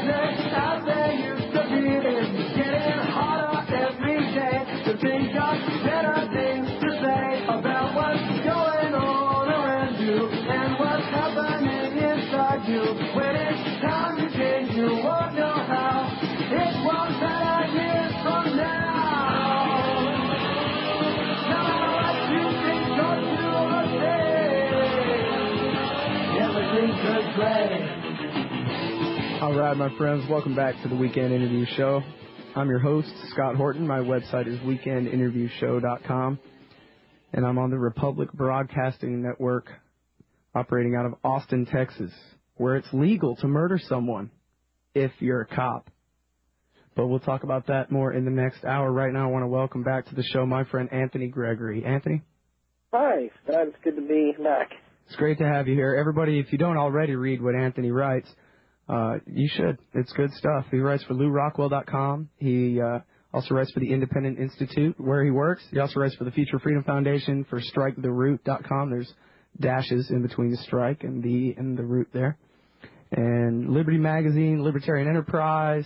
as they used to be. It's getting harder every day to think of better things to say about what's going on around you and what's happening inside you. When it's time to change, you won't know how. It won't matter years from now. No matter what you think or do or say, everything's good play. All right, my friends, welcome back to the Weekend Interview Show. I'm your host, Scott Horton. My website is weekendinterviewshow.com, and I'm on the Republic Broadcasting Network operating out of Austin, Texas, where it's legal to murder someone if you're a cop. But we'll talk about that more in the next hour. Right now, I want to welcome back to the show my friend Anthony Gregory. Anthony? Hi, Scott. It's good to be back. It's great to have you here. Everybody, if you don't already read what Anthony writes, you should. It's good stuff. He writes for LouRockwell.com. He also writes for the Independent Institute, where he works. He also writes for the Future Freedom Foundation, for StrikeTheRoot.com. There's dashes in between the strike and the root there. And Liberty Magazine, Libertarian Enterprise.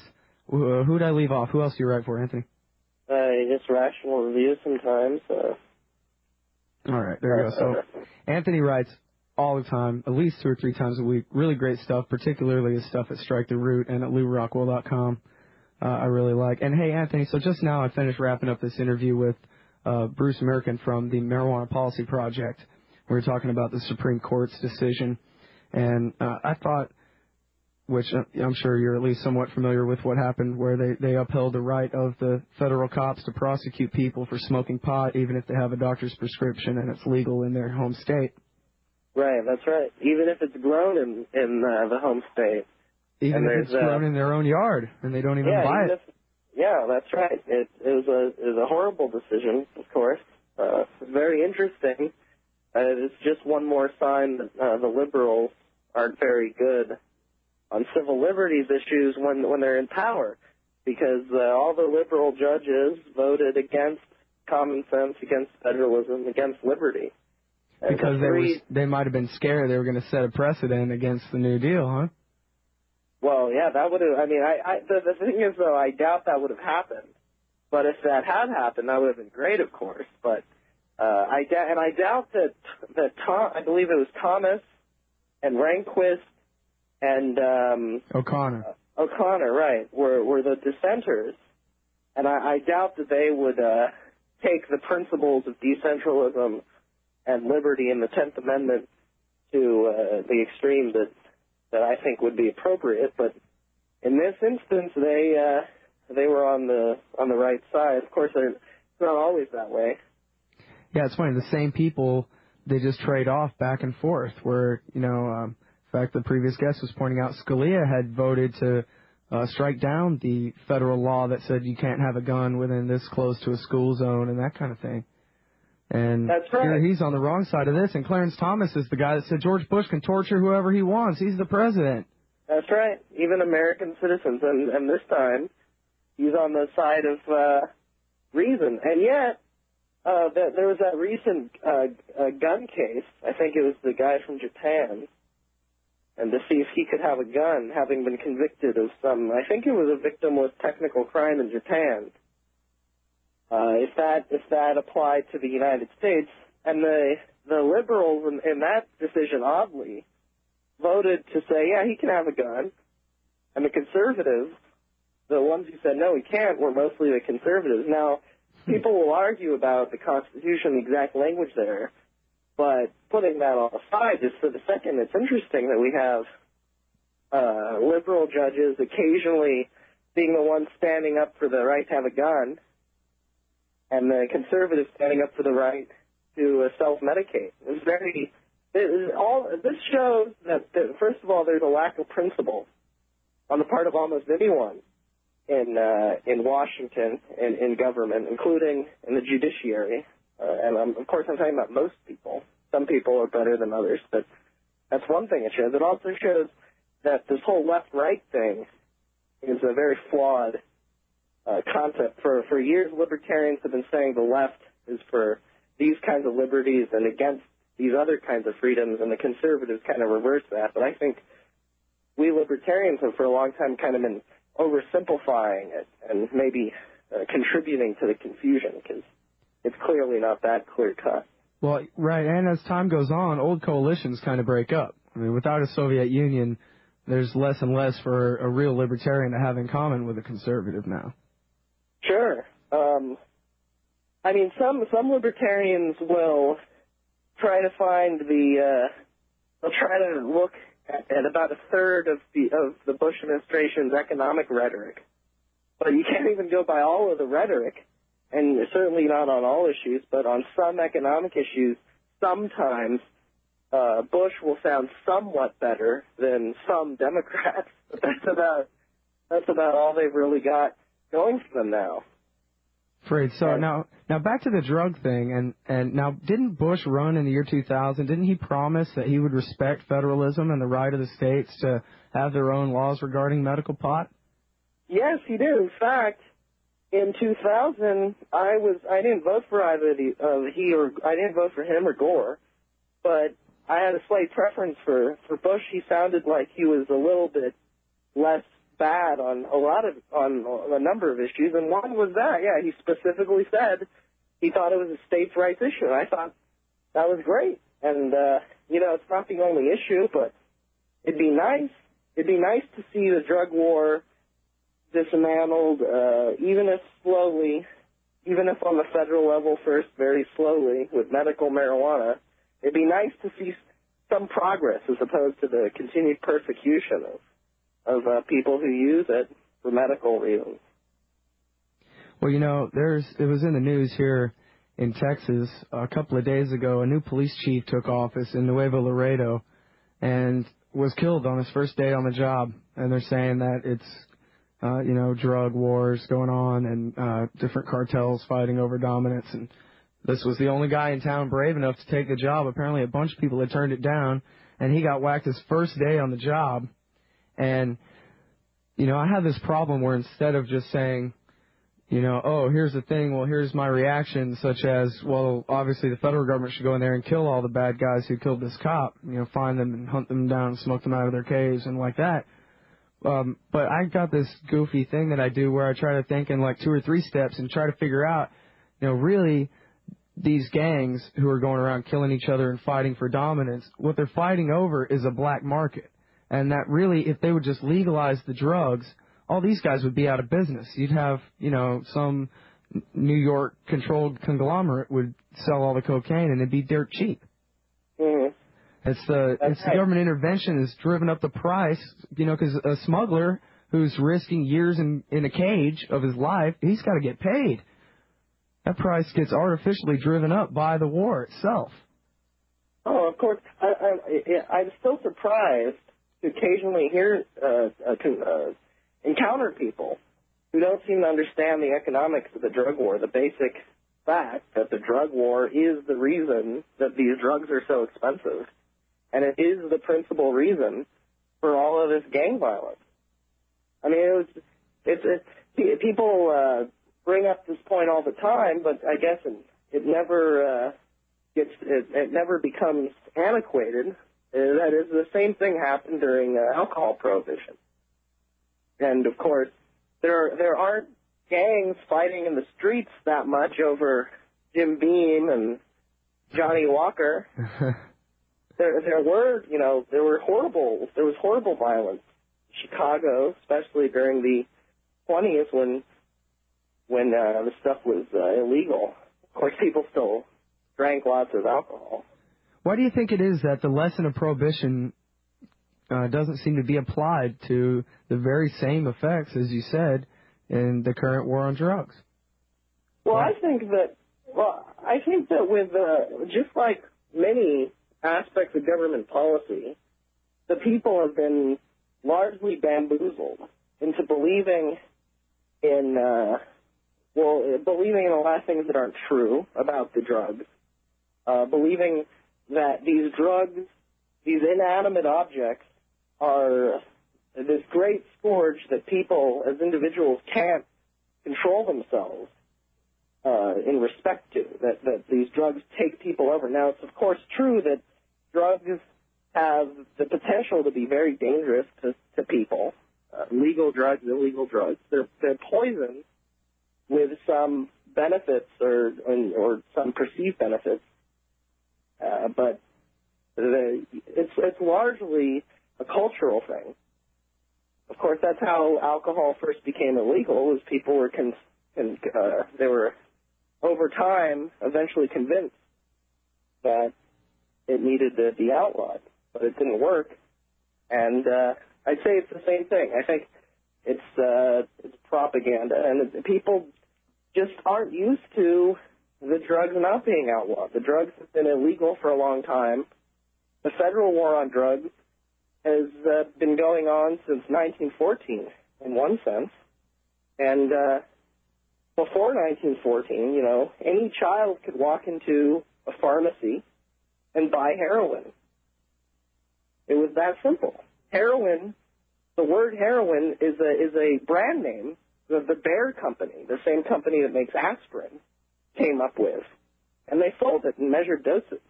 Who did I leave off? Who else do you write for, Anthony? Just Rational Review sometimes. All right, there you go. So Anthony writes all the time, at least 2 or 3 times a week. Really great stuff, particularly his stuff at Strike the Root and at LouRockwell.com. I really like. And hey, Anthony, so just now I finished wrapping up this interview with Bruce American from the Marijuana Policy Project. We were talking about the Supreme Court's decision, and I thought, which I'm sure you're at least somewhat familiar with what happened, where they upheld the right of the federal cops to prosecute people for smoking pot, even if they have a doctor's prescription and it's legal in their home state. Right, that's right. Even if it's grown in the home state. Even if it's grown in their own yard and they don't even buy it. Yeah, that's right. It was a horrible decision, of course. It's very interesting. It's just one more sign that the liberals aren't very good on civil liberties issues when they're in power, because all the liberal judges voted against common sense, against federalism, against liberty. Because they might have been scared they were going to set a precedent against the New Deal, huh? Well, yeah, that would have. I mean, the thing is, though, I doubt that would have happened. But if that had happened, that would have been great, of course. But I doubt that I believe it was Thomas and Rehnquist and O'Connor, right, were the dissenters, and I doubt that they would take the principles of decentralism and liberty in the 10th Amendment to the extreme that I think would be appropriate. But in this instance, they were on the right side. Of course, it's not always that way. Yeah, it's funny. The same people, they just trade off back and forth. Where, in fact, the previous guest was pointing out Scalia had voted to strike down the federal law that said you can't have a gun within this close to a school zone and that kind of thing. And that's right. Here he's on the wrong side of this, and Clarence Thomas is the guy that said George Bush can torture whoever he wants. He's the president. That's right. Even American citizens. And this time, he's on the side of reason. And yet, there was that recent gun case. I think it was the guy from Japan. And to see if he could have a gun, having been convicted of I think it was a victimless technical crime in Japan. If that applied to the United States, and the liberals in that decision, oddly, voted to say, yeah, he can have a gun, and the conservatives, the ones who said no, he can't, were mostly the conservatives. Now, people will argue about the Constitution, the exact language there, but putting that all aside, just for the second, it's interesting that we have liberal judges occasionally being the ones standing up for the right to have a gun, and the conservatives standing up for the right to self-medicate. This shows that, first of all, there's a lack of principle on the part of almost anyone in Washington and in government, including in the judiciary. And of course, I'm talking about most people. Some people are better than others, but that's one thing it shows. It also shows that this whole left-right thing is a very flawed concept. For years, libertarians have been saying the left is for these kinds of liberties and against these other kinds of freedoms, and the conservatives kind of reverse that. But I think we libertarians have for a long time kind of been oversimplifying it and maybe contributing to the confusion because it's clearly not that clear-cut. Well, right, and as time goes on, old coalitions kind of break up. I mean, without a Soviet Union, there's less and less for a real libertarian to have in common with a conservative now. Sure. I mean, some libertarians will try to find they'll try to look at about a third of the Bush administration's economic rhetoric. But you can't even go by all of the rhetoric, and certainly not on all issues, but on some economic issues, sometimes Bush will sound somewhat better than some Democrats. But that's about all they've really got going for them now. Great. So now back to the drug thing, and now didn't Bush run in the year 2000? Didn't he promise that he would respect federalism and the right of the states to have their own laws regarding medical pot? Yes, he did. In fact, in 2000, I didn't vote for either I didn't vote for him or Gore, but I had a slight preference for Bush. He sounded like he was a little bit less bad on a number of issues, and one was that. Yeah, he specifically said he thought it was a states' rights issue, and I thought that was great. And it's not the only issue, but it'd be nice to see the drug war dismantled, even if slowly, even if on the federal level first, very slowly with medical marijuana. It'd be nice to see some progress as opposed to the continued persecution of people who use it for medical reasons. Well, it was in the news here in Texas a couple of days ago. A new police chief took office in Nuevo Laredo and was killed on his first day on the job. And they're saying that it's, drug wars going on and different cartels fighting over dominance. And this was the only guy in town brave enough to take the job. Apparently a bunch of people had turned it down, and he got whacked his first day on the job. And, I have this problem where instead of just saying, oh, here's the thing, well, here's my reaction, such as, well, obviously the federal government should go in there and kill all the bad guys who killed this cop, find them and hunt them down and smoke them out of their caves and like that. But I got this goofy thing that I do where I try to think in like 2 or 3 steps and try to figure out, really these gangs who are going around killing each other and fighting for dominance, what they're fighting over is a black market. And that really, if they would just legalize the drugs, all these guys would be out of business. You'd have, some New York controlled conglomerate would sell all the cocaine and it'd be dirt cheap. Mm-hmm. It's the government intervention has driven up the price, because a smuggler who's risking years in a cage of his life, he's got to get paid. That price gets artificially driven up by the war itself. Oh, of course. I'm still surprised to occasionally encounter people who don't seem to understand the economics of the drug war, the basic fact that the drug war is the reason that these drugs are so expensive. And it is the principal reason for all of this gang violence. I mean, people bring up this point all the time, but I guess it never it never becomes antiquated. That is, the same thing happened during alcohol prohibition. And of course, there aren't gangs fighting in the streets that much over Jim Beam and Johnny Walker. There was horrible violence in Chicago, especially during the 20s when the stuff was illegal. Of course, people still drank lots of alcohol. Why do you think it is that the lesson of prohibition doesn't seem to be applied to the very same effects, as you said, in the current war on drugs? Well, I think that with just like many aspects of government policy, the people have been largely bamboozled into believing in a lot of things that aren't true about the drugs, believing that these drugs, these inanimate objects, are this great scourge that people as individuals can't control themselves in respect to, that these drugs take people over. Now, it's of course true that drugs have the potential to be very dangerous to people. Legal drugs, illegal drugs. They're poison with some benefits or some perceived benefits, but it's largely a cultural thing. Of course, that's how alcohol first became illegal. Was people were they were over time eventually convinced that it needed to be outlawed, but it didn't work. And I'd say it's the same thing. I think it's propaganda, and people just aren't used to the drugs not being outlawed. The drugs have been illegal for a long time. The federal war on drugs has been going on since 1914, in one sense. And before 1914, any child could walk into a pharmacy and buy heroin. It was that simple. Heroin, the word heroin is a brand name that the Bayer company, the same company that makes aspirin, came up with. And they sold it in measured doses.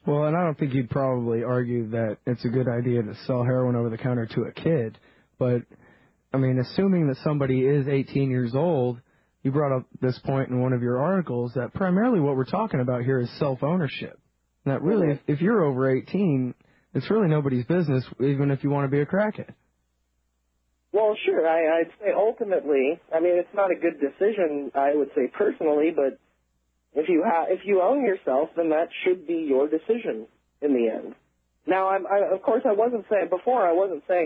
Well, and I don't think you'd probably argue that it's a good idea to sell heroin over the counter to a kid. But, I mean, assuming that somebody is 18 years old, you brought up this point in one of your articles that primarily what we're talking about here is self-ownership. That really, if you're over 18, it's really nobody's business, even if you want to be a crackhead. Well, sure. I'd say ultimately, I mean, it's not a good decision, I would say personally, but if you own yourself, then that should be your decision in the end. Now, of course, I wasn't saying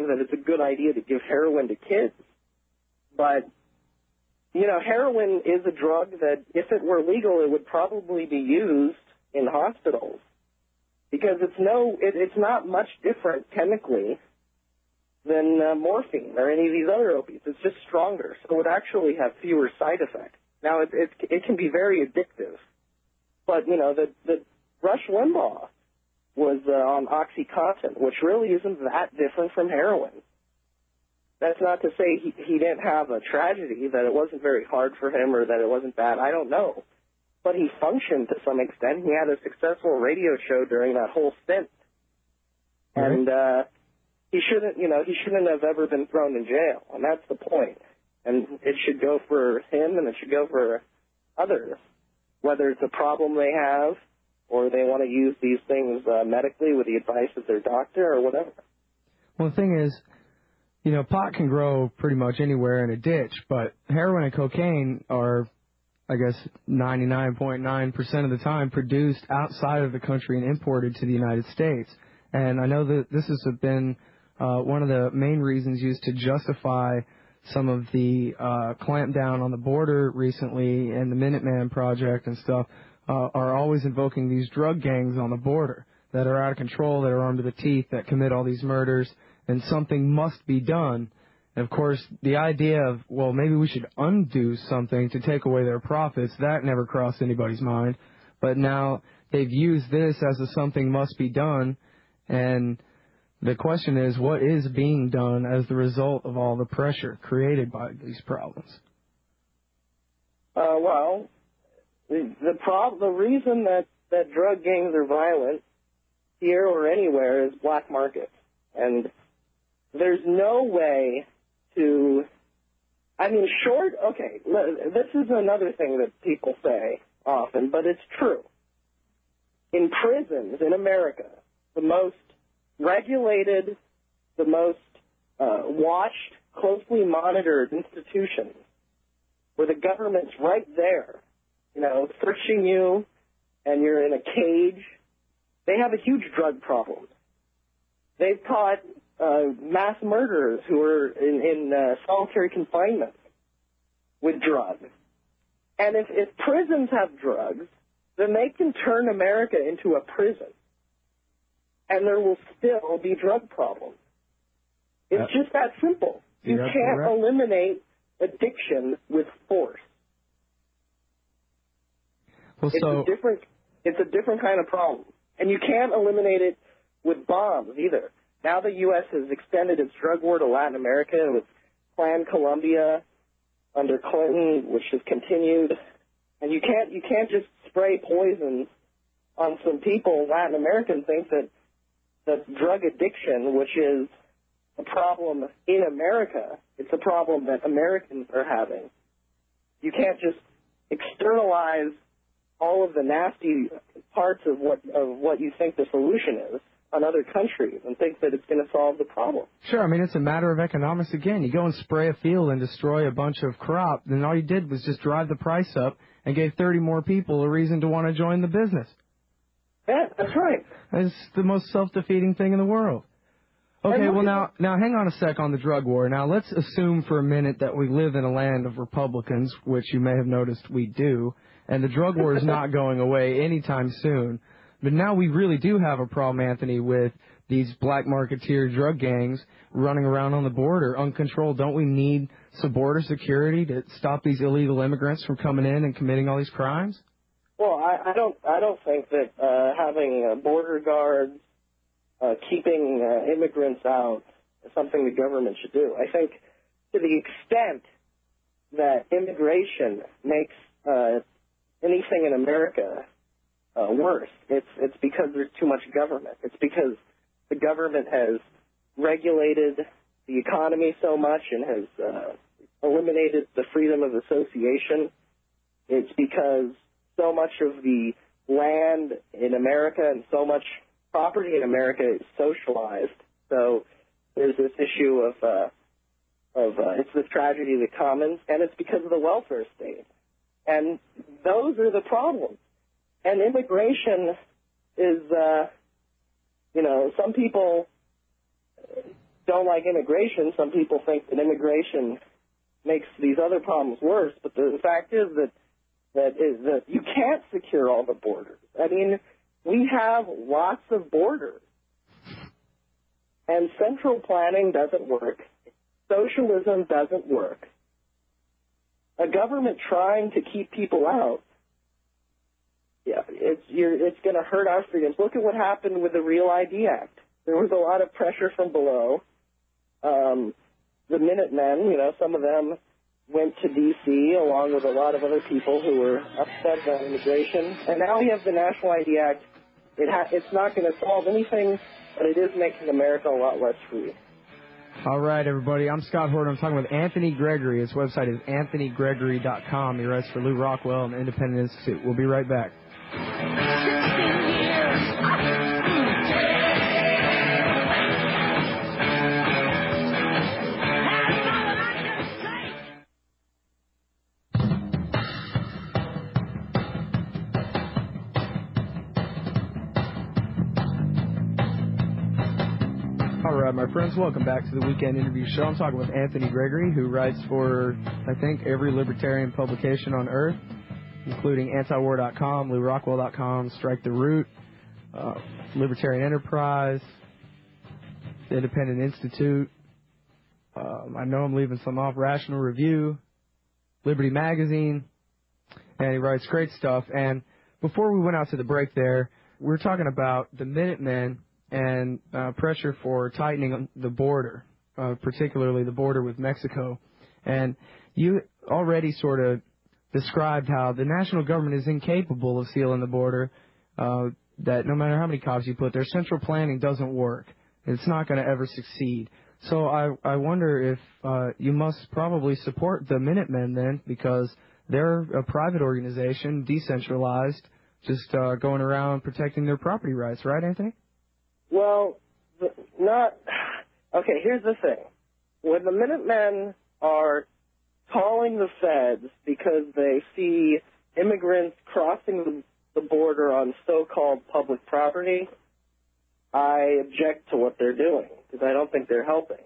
that it's a good idea to give heroin to kids, but heroin is a drug that, if it were legal, it would probably be used in hospitals because it's not much different chemically than morphine or any of these other opiates. It's just stronger, so it would actually have fewer side effects. Now, it can be very addictive, but, the Rush Limbaugh was on OxyContin, which really isn't that different from heroin. That's not to say he didn't have a tragedy, that it wasn't very hard for him or that it wasn't bad. I don't know. But he functioned to some extent. He had a successful radio show during that whole stint. And he shouldn't have ever been thrown in jail, and that's the point. And it should go for him, and it should go for others, whether it's a problem they have or they want to use these things medically with the advice of their doctor or whatever. Well, the thing is, pot can grow pretty much anywhere in a ditch, but heroin and cocaine are, I guess, 99.9% of the time produced outside of the country and imported to the United States. And I know that this has been one of the main reasons used to justify some of the clampdown on the border recently and the Minuteman Project and stuff are always invoking these drug gangs on the border that are out of control, that are armed to the teeth, that commit all these murders, and something must be done. And, of course, the idea of, well, maybe we should undo something to take away their profits, that never crossed anybody's mind. But now they've used this as a something must be done, and the question is, what is being done as the result of all the pressure created by these problems? Well, the reason that drug gangs are violent here or anywhere is black market. And there's no way to, this is another thing that people say often, but it's true. In prisons in America, the most regulated, the most watched, closely monitored institutions, where the government's right there, searching you, and you're in a cage, they have a huge drug problem. They've caught mass murderers who are in solitary confinement with drugs. And if prisons have drugs, then they can turn America into a prison. And there will still be drug problems. It's just that simple. You can't eliminate addiction with force. Well, it's a different kind of problem. And you can't eliminate it with bombs either. Now the U.S. has extended its drug war to Latin America with Plan Colombia under Clinton, which has continued. And you can't just spray poison on some people in Latin America and think that that drug addiction, which is a problem in America, it's a problem that Americans are having. You can't just externalize all of the nasty parts of what you think the solution is on other countries and think that it's going to solve the problem. Sure, I mean, it's a matter of economics again. You go and spray a field and destroy a bunch of crop, then all you did was just drive the price up and gave 30 more people a reason to want to join the business. Yeah, that's right. It's the most self-defeating thing in the world. Okay, well, now hang on a sec on the drug war. Now, let's assume for a minute that we live in a land of Republicans, which you may have noticed we do, and the drug war is not going away anytime soon. But now we really do have a problem, Anthony, with these black marketeer drug gangs running around on the border uncontrolled. Don't we need some border security to stop these illegal immigrants from coming in and committing all these crimes? Well, I don't think that having border guards, keeping immigrants out is something the government should do. I think to the extent that immigration makes anything in America worse, it's because there's too much government. It's because the government has regulated the economy so much and has eliminated the freedom of association. It's because so much of the land in America and so much property in America is socialized. So there's this issue of it's the tragedy of the commons, and it's because of the welfare state. And those are the problems. And immigration is, some people don't like immigration. Some people think that immigration makes these other problems worse. But the fact is that you can't secure all the borders. I mean, we have lots of borders. And central planning doesn't work. Socialism doesn't work. A government trying to keep people out, it's going to hurt our freedoms. Look at what happened with the Real ID Act. There was a lot of pressure from below. The Minutemen, some of them went to D.C. along with a lot of other people who were upset about immigration. And now we have the National ID Act. It's not going to solve anything, but it is making America a lot less free. All right, everybody. I'm Scott Horton. I'm talking with Anthony Gregory. His website is anthonygregory.com. He writes for Lou Rockwell and the Independent Institute. We'll be right back. All right, my friends, welcome back to the Weekend Interview Show. I'm talking with Anthony Gregory, who writes for, I think, every libertarian publication on earth, including antiwar.com, LouRockwell.com, Strike the Root, Libertarian Enterprise, the Independent Institute. I know I'm leaving some off, Rational Review, Liberty Magazine, and he writes great stuff. And before we went out to the break there, we were talking about the Minutemen and pressure for tightening the border, particularly the border with Mexico. And you already sort of described how the national government is incapable of sealing the border, that no matter how many cops you put there, central planning doesn't work. It's not going to ever succeed. So I wonder if you must probably support the Minutemen then, because they're a private organization, decentralized, just going around protecting their property rights, right, Anthony? Well, okay, here's the thing. When the Minutemen are calling the feds because they see immigrants crossing the border on so-called public property, I object to what they're doing because I don't think they're helping.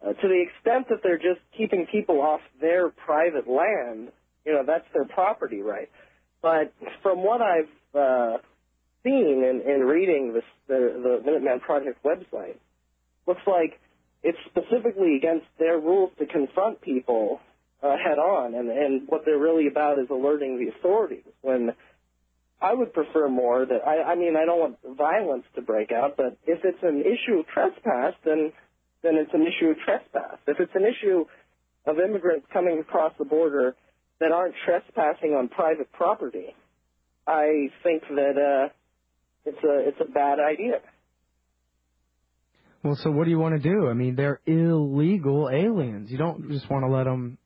To the extent that they're just keeping people off their private land, that's their property right. But from what I've seen in reading the Minuteman Project website, looks like it's specifically against their rules to confront people head on, and what they're really about is alerting the authorities. When I would prefer more that, I don't want violence to break out, but if it's an issue of trespass, then it's an issue of trespass. If it's an issue of immigrants coming across the border that aren't trespassing on private property, I think that it's a bad idea. Well, so what do you want to do? I mean, they're illegal aliens. You don't just want to let them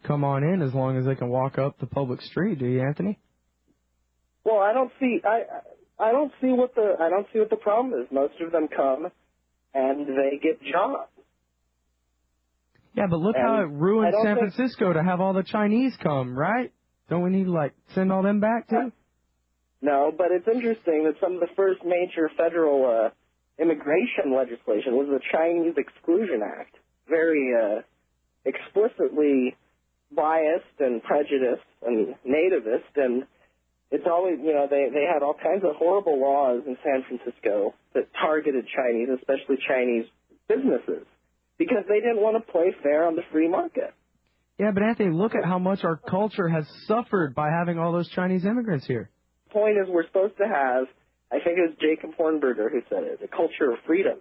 come on in as long as they can walk up the public street, do you, Anthony? Well, I don't see what the problem is. Most of them come and they get jobs. Yeah, but look how it ruined San Francisco to have all the Chinese come, right? Don't we need to, send all them back, too? No, but it's interesting that some of the first major federal immigration legislation was the Chinese Exclusion Act. Very explicitly biased and prejudiced and nativist, and it's always, they had all kinds of horrible laws in San Francisco that targeted Chinese, especially Chinese businesses, because they didn't want to play fair on the free market. Yeah, but Anthony, look at how much our culture has suffered by having all those Chinese immigrants here. The point is we're supposed to have, I think it was Jacob Hornberger who said it, a culture of freedom.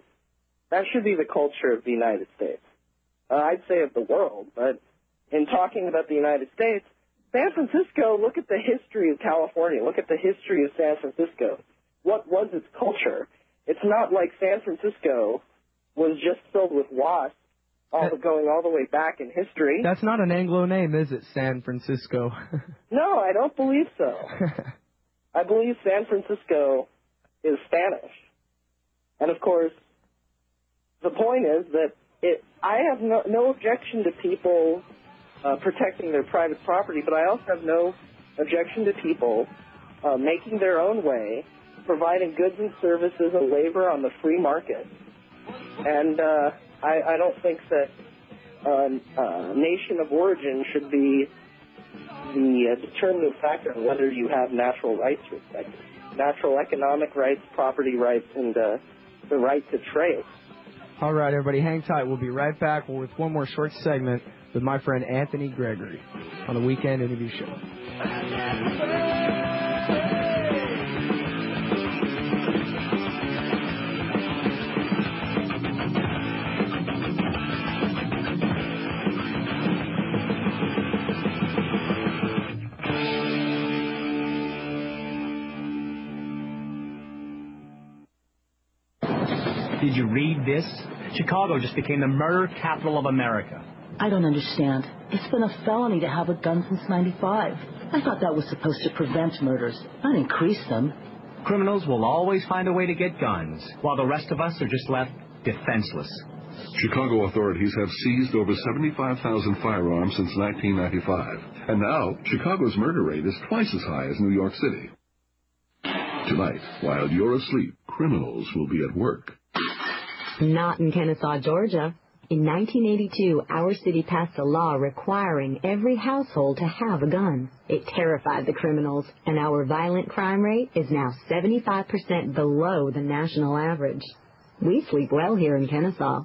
That should be the culture of the United States. I'd say of the world, but in talking about the United States, San Francisco, look at the history of California. Look at the history of San Francisco. What was its culture? It's not like San Francisco was just filled with wasps going all the way back in history. That's not an Anglo name, is it, San Francisco? No, I don't believe so. I believe San Francisco is Spanish. And, of course, the point is that I have no objection to people protecting their private property, but I also have no objection to people making their own way, providing goods and services and labor on the free market. And I don't think that nation of origin should be the determinative factor on whether you have natural rights respected. Natural economic rights, property rights, and the right to trade. All right, everybody, hang tight. We'll be right back with one more short segment with my friend Anthony Gregory on the Weekend Interview Show. Did you read this? Chicago just became the murder capital of America. I don't understand. It's been a felony to have a gun since '95. I thought that was supposed to prevent murders, not increase them. Criminals will always find a way to get guns, while the rest of us are just left defenseless. Chicago authorities have seized over 75,000 firearms since 1995. And now, Chicago's murder rate is twice as high as New York City. Tonight, while you're asleep, criminals will be at work. Not in Kennesaw, Georgia. In 1982, our city passed a law requiring every household to have a gun. It terrified the criminals, and our violent crime rate is now 75% below the national average. We sleep well here in Kennesaw.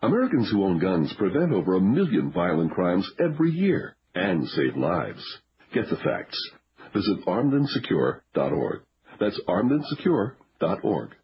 Americans who own guns prevent over 1 million violent crimes every year and save lives. Get the facts. Visit armedandsecure.org. That's armedandsecure.org.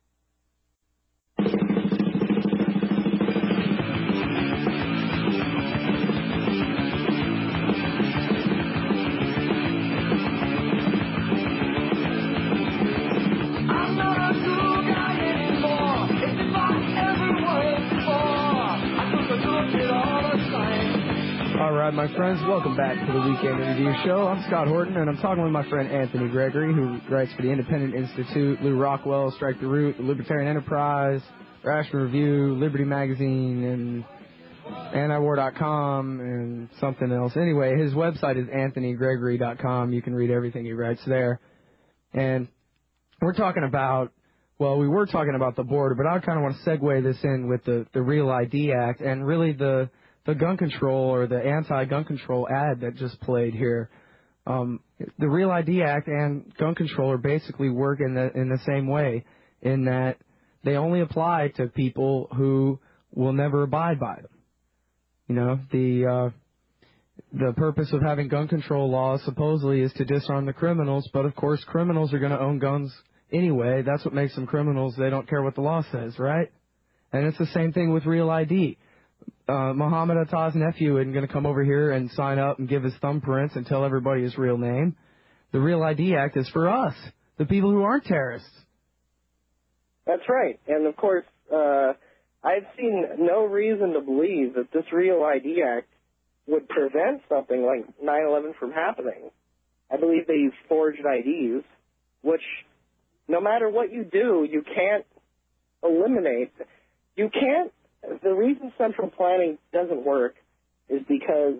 All right, my friends, welcome back to the Weekend Interview Show. I'm Scott Horton, and I'm talking with my friend Anthony Gregory, who writes for the Independent Institute, Lou Rockwell, Strike the Root, the Libertarian Enterprise, Rational Review, Liberty Magazine, and antiwar.com, and something else. Anyway, his website is anthonygregory.com. You can read everything he writes there. And we're talking about, well, we were talking about the border, but I kind of want to segue this in with the Real ID Act and really the gun control or the anti-gun control ad that just played here. The Real ID Act and gun control are basically work in the same way, in that they only apply to people who will never abide by them. You know, the purpose of having gun control laws supposedly is to disarm the criminals, but of course criminals are going to own guns anyway. That's what makes them criminals. They don't care what the law says, right? And it's the same thing with Real ID. Muhammad Atta's nephew isn't going to come over here and sign up and give his thumbprints and tell everybody his real name. The Real ID Act is for us, the people who aren't terrorists. That's right. And, of course, I've seen no reason to believe that this Real ID Act would prevent something like 9/11 from happening. I believe they use forged IDs, which no matter what you do, you can't eliminate. You can't. The reason central planning doesn't work is because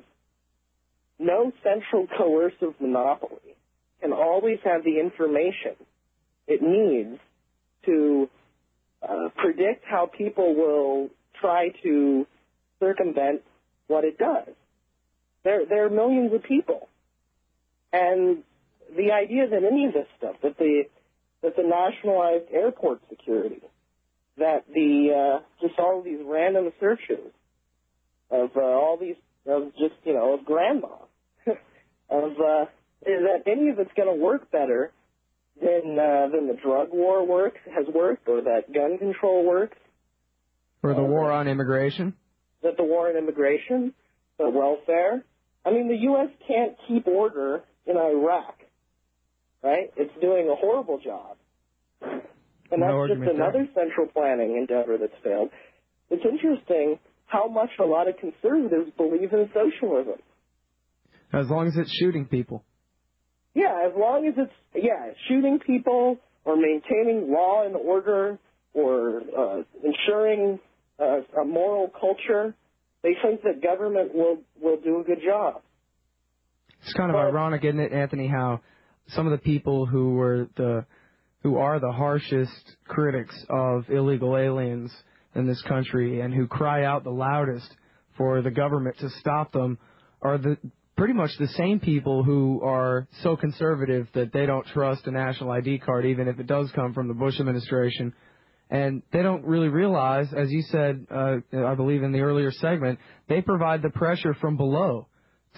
no central coercive monopoly can always have the information it needs to predict how people will try to circumvent what it does. There are millions of people. And the idea that any of this stuff, that the nationalized airport security, that just all of these random searches of all these, of grandma, that any of it's going to work better than the drug war has worked, or that gun control works. Or the war on immigration. That the war on immigration, the welfare. I mean, the U.S. can't keep order in Iraq, right? It's doing a horrible job. And that's just another central planning endeavor that's failed. It's interesting how much a lot of conservatives believe in socialism. As long as it's shooting people. Yeah, as long as it's shooting people or maintaining law and order or ensuring a moral culture, they think that government will do a good job. It's kind of ironic, isn't it, Anthony, how some of the people who are the harshest critics of illegal aliens in this country and who cry out the loudest for the government to stop them are pretty much the same people who are so conservative that they don't trust a national ID card, even if it does come from the Bush administration. And they don't really realize, as you said, I believe in the earlier segment, they provide the pressure from below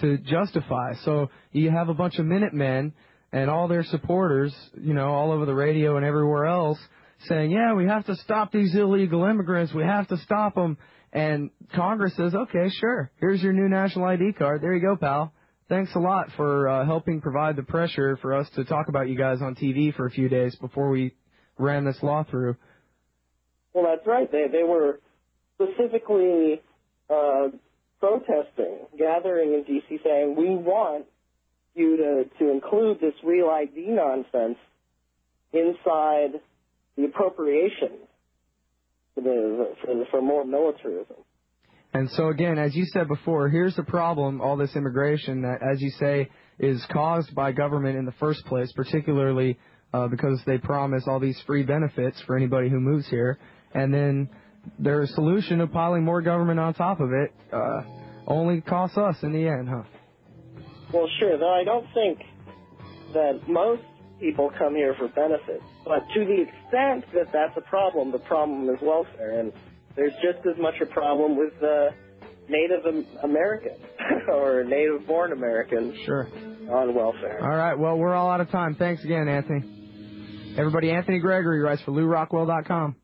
to justify. So you have a bunch of Minutemen and all their supporters, all over the radio and everywhere else saying, yeah, we have to stop these illegal immigrants. We have to stop them. And Congress says, okay, sure, here's your new national ID card. There you go, pal. Thanks a lot for helping provide the pressure for us to talk about you guys on TV for a few days before we ran this law through. Well, that's right. They were specifically protesting, gathering in D.C. saying, we want you to include this Real ID nonsense inside the appropriations for more militarism. And so, again, as you said before, here's the problem, all this immigration that, as you say, is caused by government in the first place, particularly because they promise all these free benefits for anybody who moves here. And then their solution of piling more government on top of it only costs us in the end, huh? Well, sure, though I don't think that most people come here for benefits. But to the extent that that's a problem, the problem is welfare. And there's just as much a problem with Native Americans or native-born Americans on welfare. All right, well, we're all out of time. Thanks again, Anthony. Everybody, Anthony Gregory writes for LouRockwell.com.